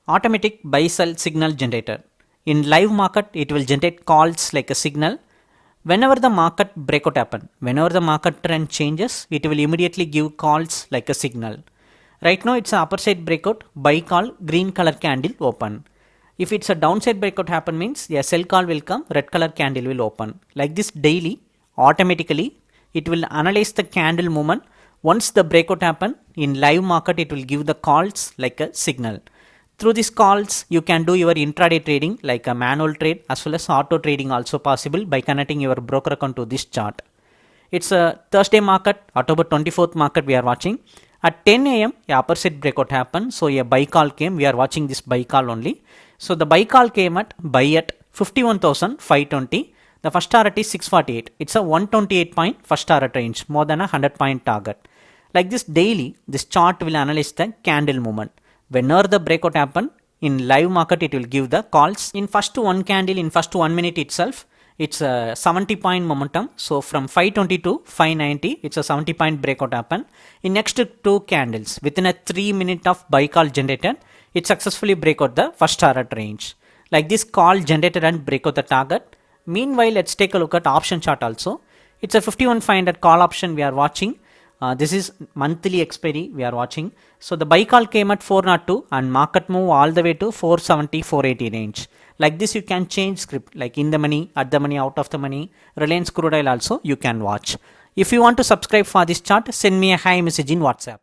automatic buy sell signal generator. In live market, it will generate calls like a signal. Whenever the market breakout happen, whenever the market trend changes, it will immediately give calls like a signal. Right now it's an upper side breakout, buy call, green color candle open. If it's a downside breakout happen means a sell call will come, red color candle will open. Like this daily, automatically it will analyze the candle movement. Once the breakout happen, in live market it will give the calls like a signal. Through these calls, you can do your intraday trading like a manual trade as well as auto trading also possible by connecting your broker account to this chart. It's a Thursday market, October 24th market we are watching. At 10 a.m. a upper side breakout happened, so a buy call came. We are watching this buy call only. So the buy call came at buy at 51,520. The first target is 648. It's a 128 point first target range, more than a 100 point target. Like this daily, this chart will analyze the candle movement. Whenever the breakout happen, in live market it will give the calls. In first one candle, in first 1 minute itself, it's a 70 point momentum. So from 520 to 590, it's a 70 point breakout happen. In next two candles, within a 3 minute of buy call generated, it successfully break out the first target range. Like this call generated and break out the target. Meanwhile, let's take a look at option chart also. It's a 51,500 call option we are watching. This is monthly expiry we are watching. So the buy call came at 402 and market move all the way to 470, 480 range. Like this you can change script like in the money, at the money, out of the money. Reliance crude oil also you can watch. If you want to subscribe for this chart, send me a hi message in WhatsApp.